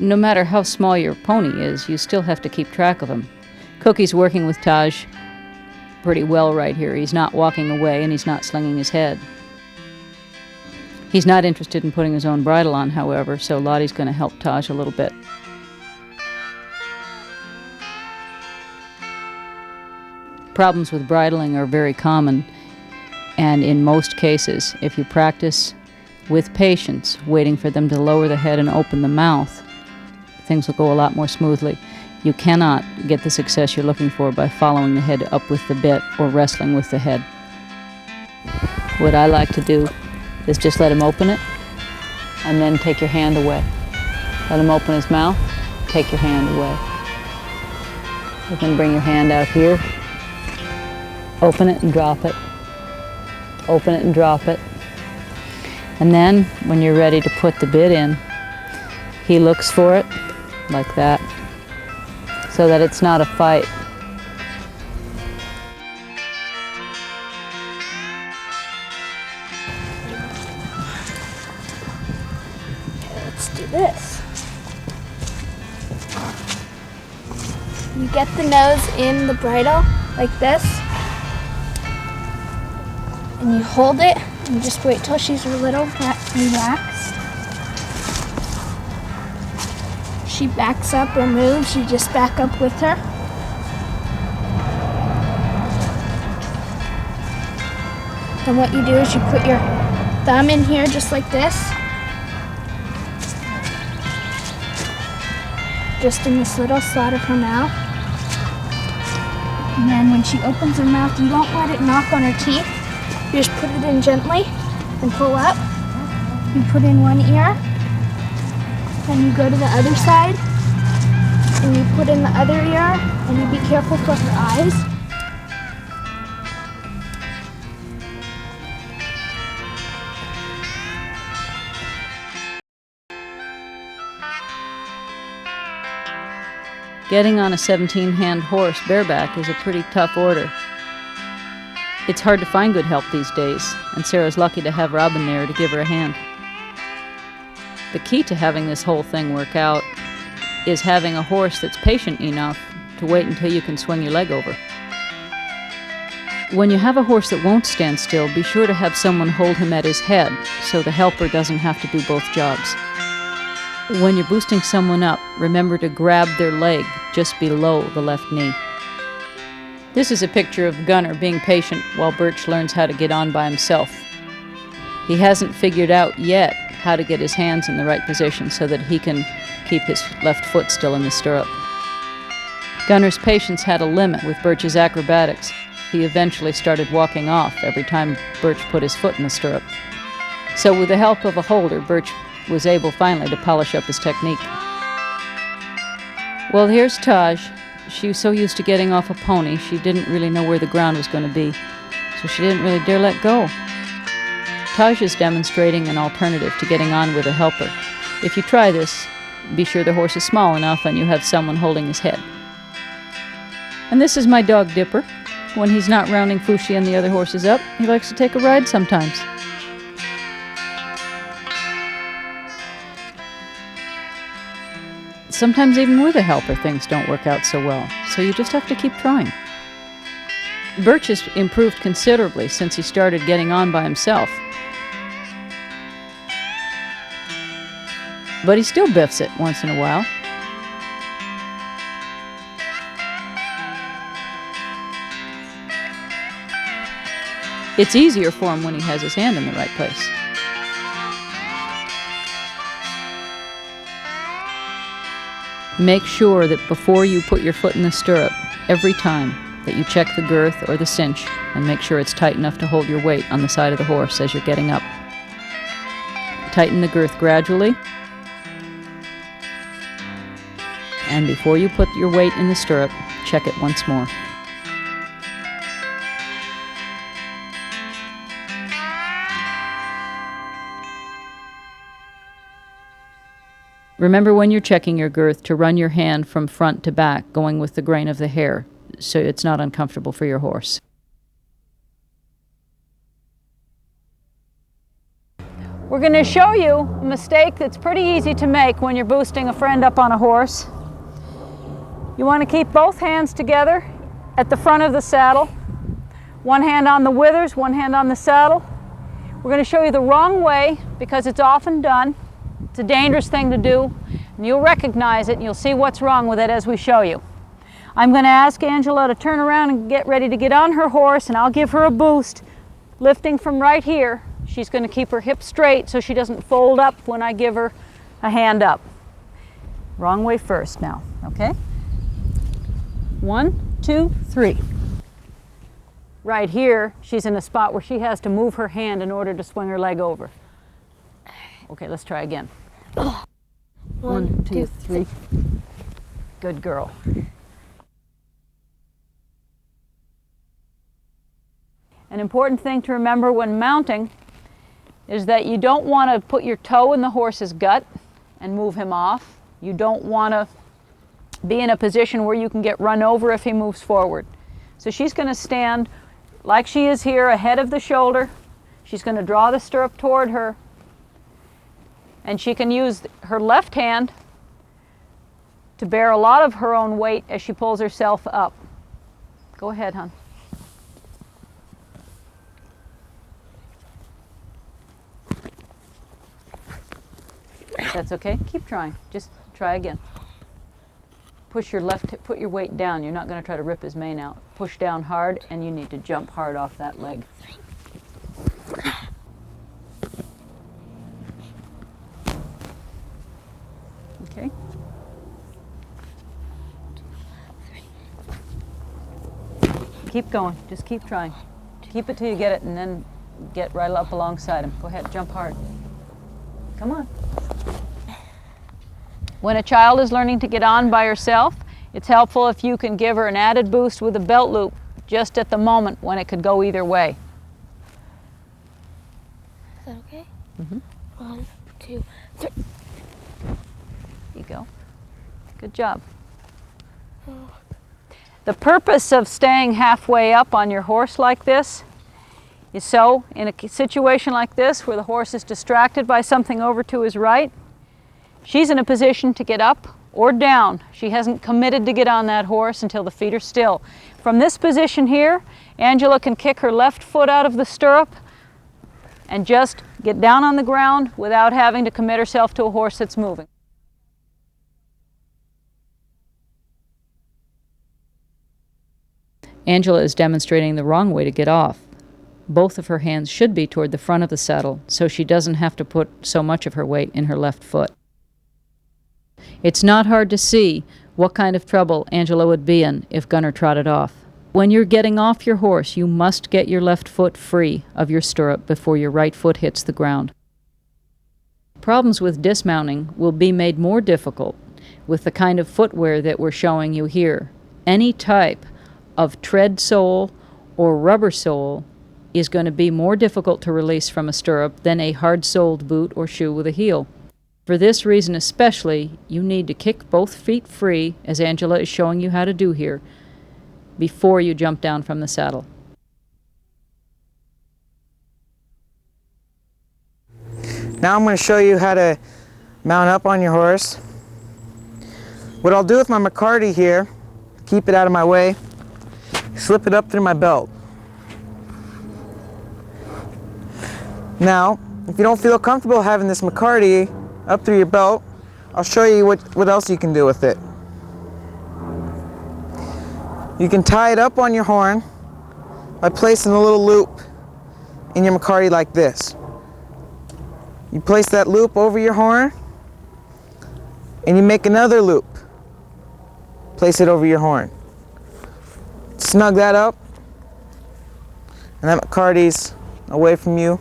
no matter how small your pony is, you still have to keep track of him. Cookie's working with Taj pretty well right here. He's not walking away and he's not slinging his head. He's not interested in putting his own bridle on, however, so Lottie's going to help Taj a little bit. Problems with bridling are very common, and in most cases, if you practice with patience, waiting for them to lower the head and open the mouth, things will go a lot more smoothly. You cannot get the success you're looking for by following the head up with the bit or wrestling with the head. What I like to do is just let him open it and then take your hand away. Let him open his mouth, take your hand away. You can bring your hand out here, open it and drop it, open it and drop it. And then when you're ready to put the bit in, he looks for it like that, so that it's not a fight. Let's do this. You get the nose in the bridle like this, and you hold it and just wait till she's a little relaxed. She backs up or moves, you just back up with her. Then what you do is you put your thumb in here just like this. Just in this little slot of her mouth. And then when she opens her mouth, you don't let it knock on her teeth. You just put it in gently and pull up. You put in one ear. Then you go to the other side and you put in the other ear, and you be careful for her eyes. Getting on a 17-hand horse bareback is a pretty tough order. It's hard to find good help these days, and Sarah's lucky to have Robin there to give her a hand. The key to having this whole thing work out is having a horse that's patient enough to wait until you can swing your leg over. When you have a horse that won't stand still, be sure to have someone hold him at his head so the helper doesn't have to do both jobs. When you're boosting someone up, remember to grab their leg just below the left knee. This is a picture of Gunner being patient while Birch learns how to get on by himself. He hasn't figured out yet how to get his hands in the right position so that he can keep his left foot still in the stirrup. Gunner's patience had a limit with Birch's acrobatics. He eventually started walking off every time Birch put his foot in the stirrup. So with the help of a holder, Birch was able finally to polish up his technique. Well, here's Taj. She was so used to getting off a pony, she didn't really know where the ground was going to be, so she didn't really dare let go. Taj is demonstrating an alternative to getting on with a helper. If you try this, be sure the horse is small enough and you have someone holding his head. And this is my dog Dipper. When he's not rounding Fushi and the other horses up, he likes to take a ride sometimes. Sometimes even with a helper, things don't work out so well, so you just have to keep trying. Birch has improved considerably since he started getting on by himself. But he still biffs it once in a while. It's easier for him when he has his hand in the right place. Make sure that before you put your foot in the stirrup, every time, that you check the girth or the cinch and make sure it's tight enough to hold your weight on the side of the horse as you're getting up. Tighten the girth gradually. And before you put your weight in the stirrup, check it once more. Remember when you're checking your girth to run your hand from front to back, going with the grain of the hair, so it's not uncomfortable for your horse. We're going to show you a mistake that's pretty easy to make when you're boosting a friend up on a horse. You want to keep both hands together at the front of the saddle. One hand on the withers, one hand on the saddle. We're going to show you the wrong way because it's often done. It's a dangerous thing to do, and you'll recognize it and you'll see what's wrong with it as we show you. I'm going to ask Angela to turn around and get ready to get on her horse, and I'll give her a boost, lifting from right here. She's going to keep her hips straight so she doesn't fold up when I give her a hand up. Wrong way first now, okay? 1, 2, 3. Right here, she's in a spot where she has to move her hand in order to swing her leg over. Okay, let's try again. 1, 2, 3. Good girl. An important thing to remember when mounting is that you don't want to put your toe in the horse's gut and move him off. You don't want to be in a position where you can get run over if he moves forward. So she's going to stand like she is here, ahead of the shoulder. She's going to draw the stirrup toward her, and she can use her left hand to bear a lot of her own weight as she pulls herself up. Go ahead, hon. That's okay. Keep trying. Just try again. Push your put your weight down. You're not going to try to rip his mane out. Push down hard, and you need to jump hard off that leg. Okay. Keep going. Just keep trying. Keep it till you get it, and then get right up alongside him. Go ahead. Jump hard. Come on. When a child is learning to get on by herself, it's helpful if you can give her an added boost with a belt loop just at the moment when it could go either way. Is that okay? Mm-hmm. 1, 2, 3. There you go. Good job. Oh. The purpose of staying halfway up on your horse like this is so, in a situation like this where the horse is distracted by something over to his right, she's in a position to get up or down. She hasn't committed to get on that horse until the feet are still. From this position here, Angela can kick her left foot out of the stirrup and just get down on the ground without having to commit herself to a horse that's moving. Angela is demonstrating the wrong way to get off. Both of her hands should be toward the front of the saddle so she doesn't have to put so much of her weight in her left foot. It's not hard to see what kind of trouble Angela would be in if Gunner trotted off. When you're getting off your horse, you must get your left foot free of your stirrup before your right foot hits the ground. Problems with dismounting will be made more difficult with the kind of footwear that we're showing you here. Any type of tread sole or rubber sole is going to be more difficult to release from a stirrup than a hard-soled boot or shoe with a heel. For this reason especially, you need to kick both feet free, as Angela is showing you how to do here, before you jump down from the saddle. Now I'm going to show you how to mount up on your horse. What I'll do with my McCarty here, keep it out of my way, slip it up through my belt. Now, if you don't feel comfortable having this McCarty up through your belt, I'll show you what else you can do with it. You can tie it up on your horn by placing a little loop in your McCarty like this. You place that loop over your horn, and you make another loop. Place it over your horn. Snug that up, and that McCarty's away from you.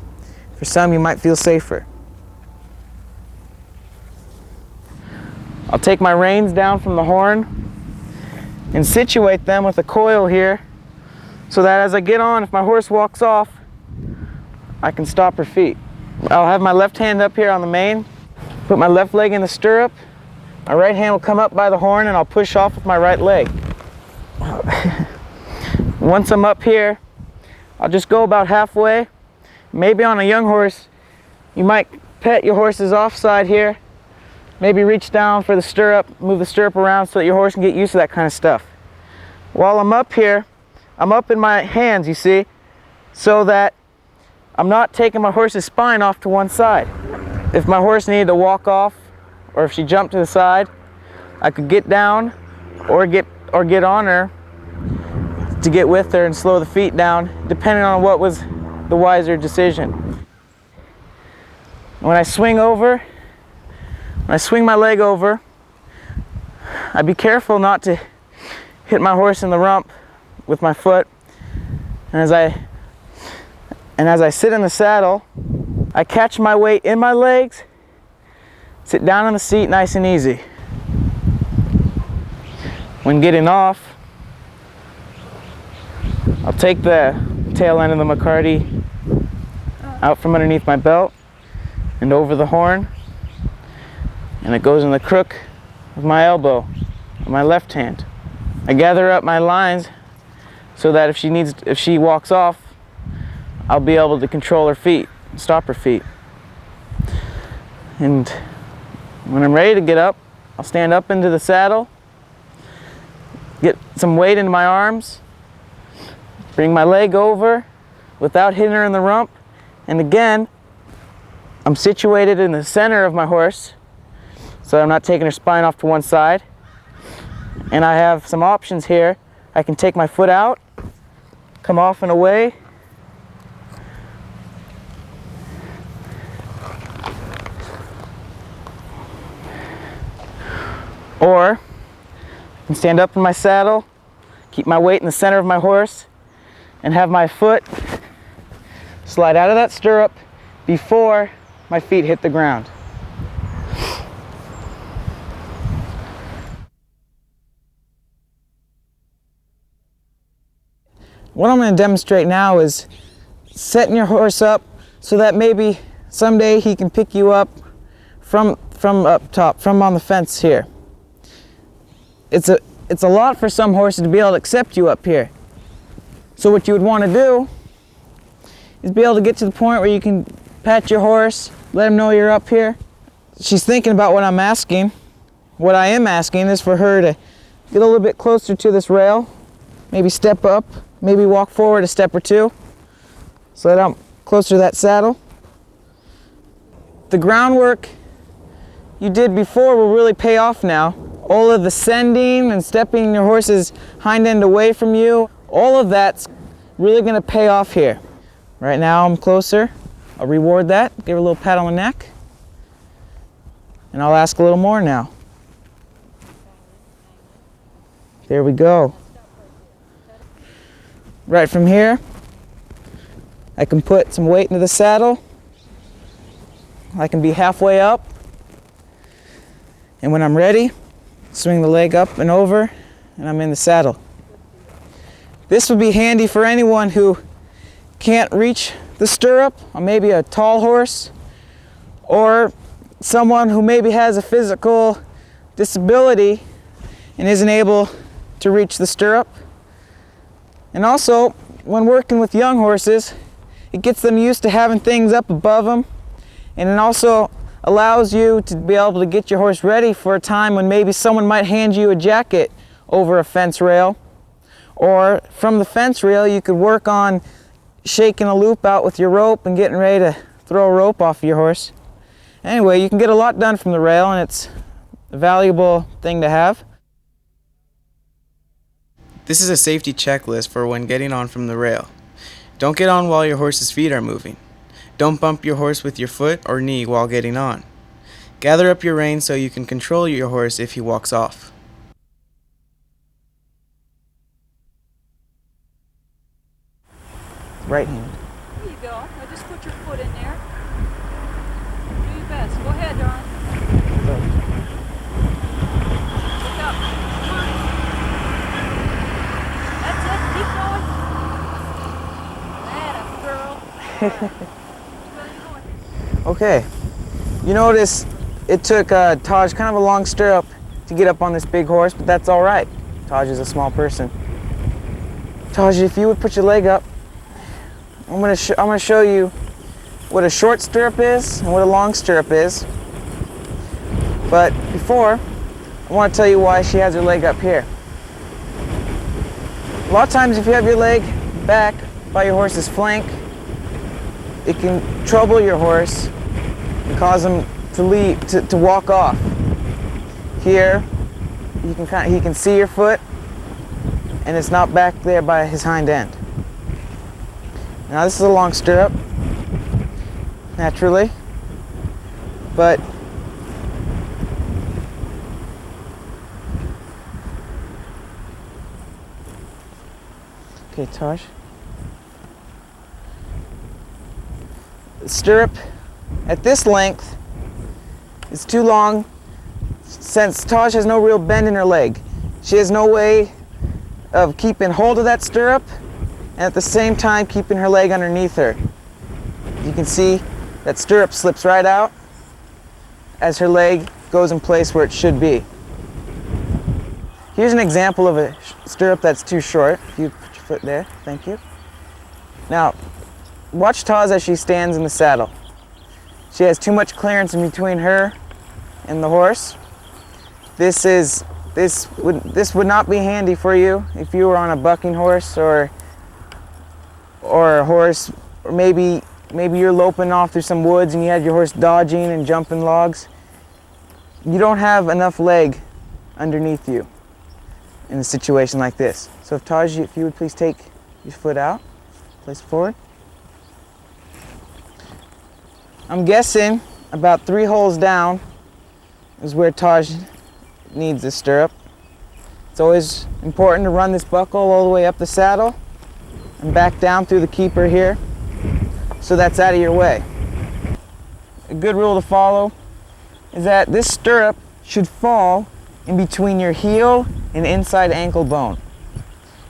For some, you might feel safer. I'll take my reins down from the horn and situate them with a coil here so that as I get on, if my horse walks off, I can stop her feet. I'll have my left hand up here on the mane, put my left leg in the stirrup, my right hand will come up by the horn and I'll push off with my right leg. Once I'm up here, I'll just go about halfway. Maybe on a young horse, You might pet your horse's offside here. Maybe reach down for the stirrup, move the stirrup around so that your horse can get used to that kind of stuff. While I'm up here, I'm up in my hands, you see, so that I'm not taking my horse's spine off to one side. If my horse needed to walk off, or if she jumped to the side, I could get down or get on her to get with her and slow the feet down, depending on what was the wiser decision. When I swing my leg over, I be careful not to hit my horse in the rump with my foot. And as I sit in the saddle, I catch my weight in my legs, sit down in the seat nice and easy. When getting off, I'll take the tail end of the McCarty out from underneath my belt and over the horn, and it goes in the crook of my elbow, of my left hand. I gather up my lines so that if she walks off, I'll be able to control her feet, stop her feet. And when I'm ready to get up, I'll stand up into the saddle, get some weight into my arms, bring my leg over without hitting her in the rump, and again, I'm situated in the center of my horse so I'm not taking her spine off to one side. And I have some options here. I can take my foot out, come off and away, or I can stand up in my saddle, keep my weight in the center of my horse, and have my foot slide out of that stirrup before my feet hit the ground. What I'm going to demonstrate now is setting your horse up so that maybe someday he can pick you up from up top, from on the fence here. It's a lot for some horses to be able to accept you up here. So what you would want to do is be able to get to the point where you can pat your horse, let him know you're up here. She's thinking about what I'm asking. What I am asking is for her to get a little bit closer to this rail, maybe step up, maybe walk forward a step or two so that I'm closer to that saddle. The groundwork you did before will really pay off now. All of the sending and stepping your horse's hind end away from you, all of that's really going to pay off here. Right now I'm closer. I'll reward that, give her a little pat on the neck, and I'll ask a little more now. There we go. Right from here, I can put some weight into the saddle. I can be halfway up, and when I'm ready, swing the leg up and over, and I'm in the saddle. This would be handy for anyone who can't reach the stirrup, or maybe a tall horse, or someone who maybe has a physical disability and isn't able to reach the stirrup. And also, when working with young horses, it gets them used to having things up above them, and it also allows you to be able to get your horse ready for a time when maybe someone might hand you a jacket over a fence rail, or from the fence rail you could work on shaking a loop out with your rope and getting ready to throw a rope off your horse. Anyway, you can get a lot done from the rail, and it's a valuable thing to have. This is a safety checklist for when getting on from the rail. Don't get on while your horse's feet are moving. Don't bump your horse with your foot or knee while getting on. Gather up your reins so you can control your horse if he walks off. Right hand. There you go. Now just put your foot in there. Do your best. Go ahead, Dawn. Look up. Come on. That's it. Keep going. Atta girl. Okay. You notice it took Taj kind of a long stirrup to get up on this big horse, but that's all right. Taj is a small person. Taj, if you would put your leg up, I'm gonna show you what a short stirrup is and what a long stirrup is. But before, I want to tell you why she has her leg up here. A lot of times if you have your leg back by your horse's flank, it can trouble your horse and cause him to walk off. Here, he can see your foot, and it's not back there by his hind end. Now this is a long stirrup, naturally, but okay, Taj. The stirrup at this length is too long since Taj has no real bend in her leg. She has no way of keeping hold of that stirrup and at the same time keeping her leg underneath her. You can see that stirrup slips right out as her leg goes in place where it should be. Here's an example of a stirrup that's too short. If you put your foot there, thank you. Now, watch Taz as she stands in the saddle. She has too much clearance in between her and the horse. This would not be handy for you if you were on a bucking horse or a horse, or maybe you're loping off through some woods and you had your horse dodging and jumping logs. You don't have enough leg underneath you in a situation like this. So if Taj, if you would please take your foot out, place it forward. I'm guessing about 3 holes down is where Taj needs this stirrup. It's always important to run this buckle all the way up the saddle and back down through the keeper here, so that's out of your way. A good rule to follow is that this stirrup should fall in between your heel and inside ankle bone.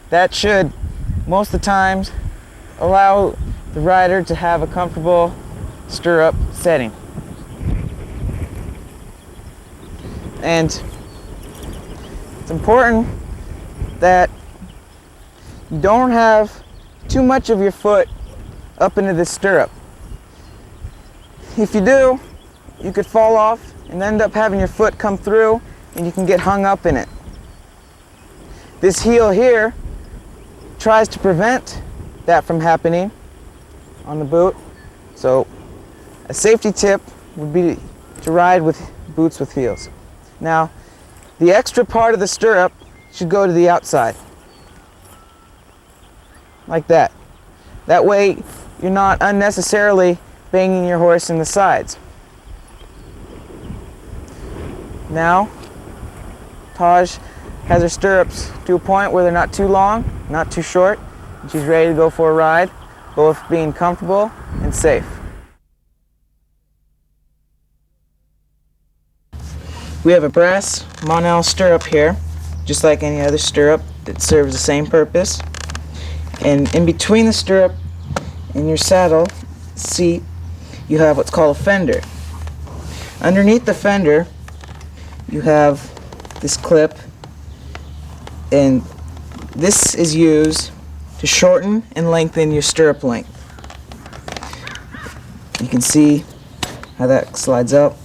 That should, most of the times, allow the rider to have a comfortable stirrup setting. And it's important that you don't have too much of your foot up into the stirrup. If you do, you could fall off and end up having your foot come through and you can get hung up in it. This heel here tries to prevent that from happening on the boot. So a safety tip would be to ride with boots with heels. Now, the extra part of the stirrup should go to the outside, like that. That way, you're not unnecessarily banging your horse in the sides. Now, Taj has her stirrups to a point where they're not too long, not too short, and she's ready to go for a ride, both being comfortable and safe. We have a brass Monel stirrup here, just like any other stirrup that serves the same purpose. And in between the stirrup and your saddle seat, you have what's called a fender. Underneath the fender, you have this clip, and this is used to shorten and lengthen your stirrup length. You can see how that slides up,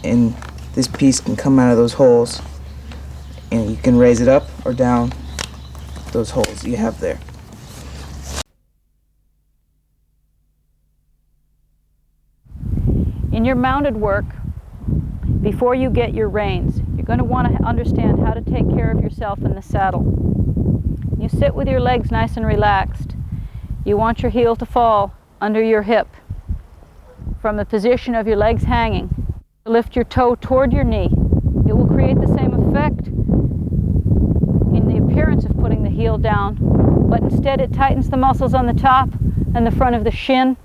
and this piece can come out of those holes, and you can raise it up or down those holes you have there. In your mounted work, before you get your reins, you're going to want to understand how to take care of yourself in the saddle. You sit with your legs nice and relaxed. You want your heel to fall under your hip from the position of your legs hanging. Lift your toe toward your knee. It will create the same effect in the appearance of putting the heel down, but instead it tightens the muscles on the top and the front of the shin,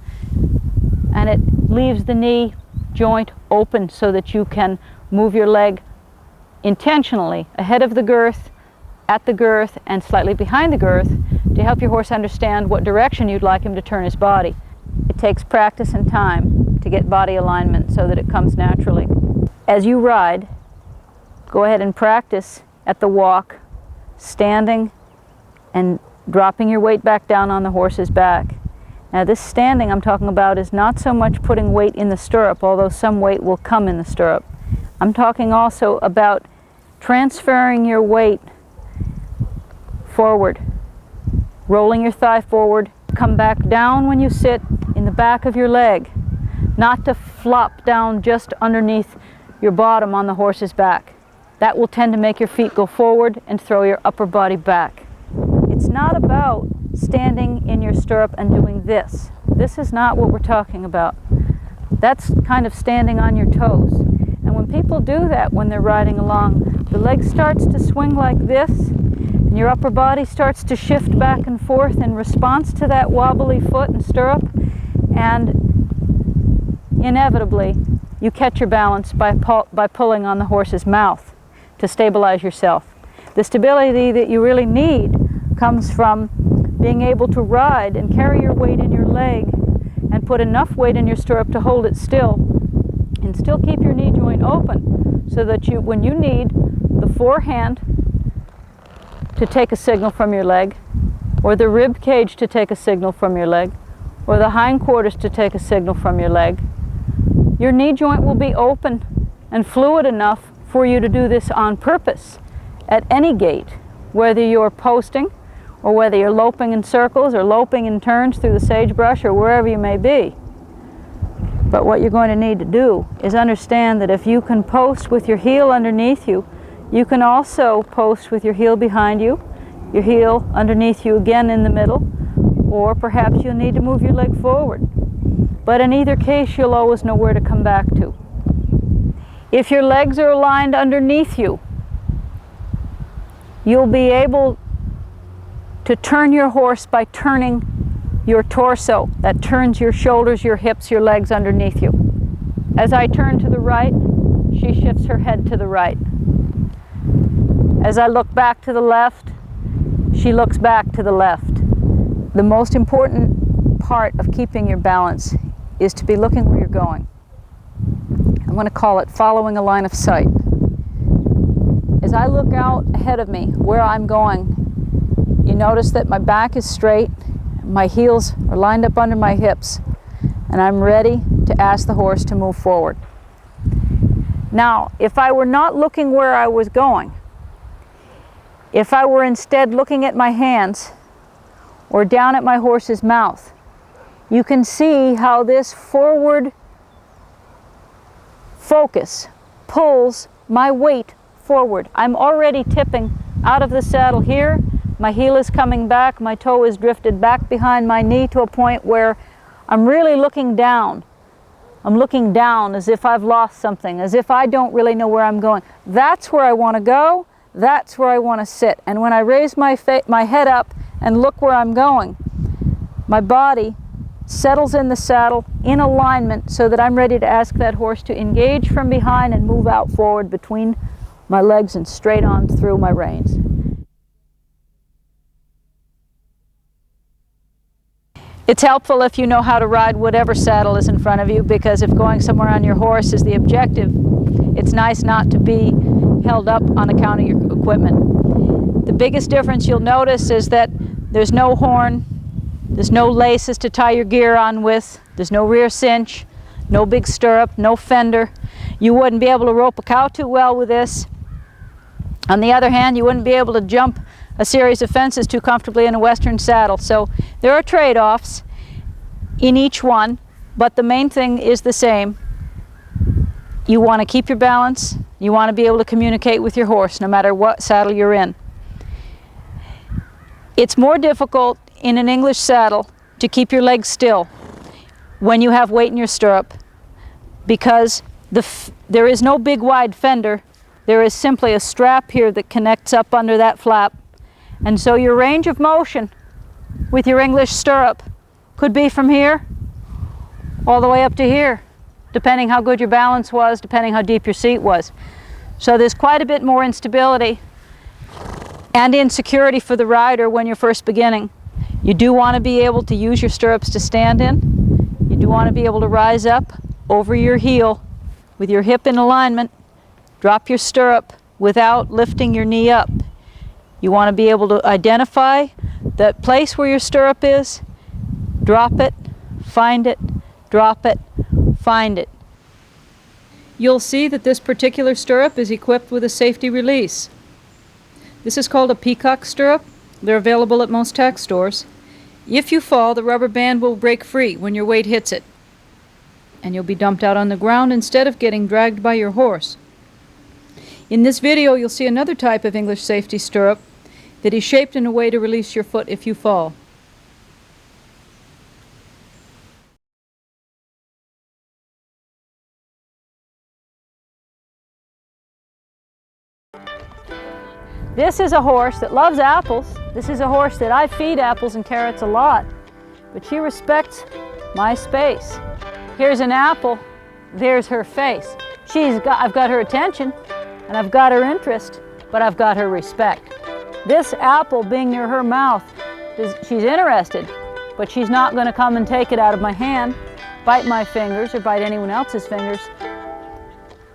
and it leaves the knee joint open so that you can move your leg intentionally ahead of the girth, at the girth, and slightly behind the girth to help your horse understand what direction you'd like him to turn his body. It takes practice and time to get body alignment so that it comes naturally. As you ride, go ahead and practice at the walk, standing and dropping your weight back down on the horse's back, Now this standing I'm talking about is not so much putting weight in the stirrup, although some weight will come in the stirrup. I'm talking also about transferring your weight forward, rolling your thigh forward, come back down when you sit in the back of your leg, not to flop down just underneath your bottom on the horse's back. That will tend to make your feet go forward and throw your upper body back. It's not about standing in your stirrup and doing this. This is not what we're talking about. That's kind of standing on your toes. And when people do that when they're riding along, the leg starts to swing like this, and your upper body starts to shift back and forth in response to that wobbly foot and stirrup, and inevitably you catch your balance by pulling on the horse's mouth to stabilize yourself. The stability that you really need comes from being able to ride and carry your weight in your leg and put enough weight in your stirrup to hold it still and still keep your knee joint open, so that you, when you need the forehand to take a signal from your leg, or the rib cage to take a signal from your leg, or the hindquarters to take a signal from your leg, your knee joint will be open and fluid enough for you to do this on purpose at any gait, whether you're posting or whether you're loping in circles or loping in turns through the sagebrush or wherever you may be. But what you're going to need to do is understand that if you can post with your heel underneath you, you can also post with your heel behind you, your heel underneath you again in the middle, or perhaps you'll need to move your leg forward. But in either case, you'll always know where to come back to. If your legs are aligned underneath you, you'll be able to turn your horse by turning your torso. That turns your shoulders, your hips, your legs underneath you. As I turn to the right, she shifts her head to the right. As I look back to the left, she looks back to the left. The most important part of keeping your balance is to be looking where you're going. I'm going to call it following a line of sight. As I look out ahead of me where I'm going, you notice that my back is straight, my heels are lined up under my hips, and I'm ready to ask the horse to move forward. Now, if I were not looking where I was going, if I were instead looking at my hands or down at my horse's mouth, you can see how this forward focus pulls my weight forward. I'm already tipping out of the saddle here. My heel is coming back, my toe is drifted back behind my knee to a point where I'm really looking down. I'm looking down as if I've lost something, as if I don't really know where I'm going. That's where I want to go, that's where I want to sit. And when I raise my head up and look where I'm going, my body settles in the saddle in alignment so that I'm ready to ask that horse to engage from behind and move out forward between my legs and straight on through my reins. It's helpful if you know how to ride whatever saddle is in front of you, because if going somewhere on your horse is the objective, it's nice not to be held up on account of your equipment. The biggest difference you'll notice is that there's no horn, there's no laces to tie your gear on with, there's no rear cinch, no big stirrup, no fender. You wouldn't be able to rope a cow too well with this. On the other hand, you wouldn't be able to jump a series of fences too comfortably in a Western saddle. So there are trade-offs in each one, but the main thing is the same. You want to keep your balance, you want to be able to communicate with your horse no matter what saddle you're in. It's more difficult in an English saddle to keep your legs still when you have weight in your stirrup, because there is no big wide fender. There is simply a strap here that connects up under that flap. And so your range of motion with your English stirrup could be from here all the way up to here, depending how good your balance was, depending how deep your seat was. So there's quite a bit more instability and insecurity for the rider when you're first beginning. You do want to be able to use your stirrups to stand in. You do want to be able to rise up over your heel with your hip in alignment, drop your stirrup without lifting your knee up. You want to be able to identify the place where your stirrup is, drop it, find it, drop it, find it. You'll see that this particular stirrup is equipped with a safety release. This is called a peacock stirrup. They're available at most tack stores. If you fall, the rubber band will break free when your weight hits it, and you'll be dumped out on the ground instead of getting dragged by your horse. In this video, you'll see another type of English safety stirrup that is shaped in a way to release your foot if you fall. This is a horse that loves apples. This is a horse that I feed apples and carrots a lot, but she respects my space. Here's an apple, there's her face. I've got her attention, and I've got her interest, but I've got her respect. This apple being near her mouth, she's interested, but she's not going to come and take it out of my hand, bite my fingers, or bite anyone else's fingers.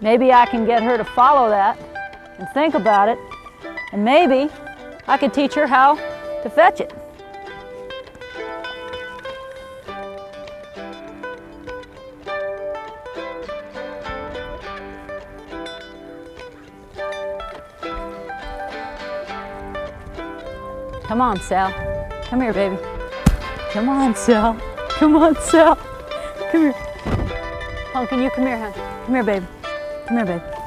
Maybe I can get her to follow that and think about it, and maybe I could teach her how to fetch it. Come on, Sal. Come here, baby. Come on, Sal. Come on, Sal. Come here. Pumpkin, you come here, hon. Come here, baby. Come here, baby.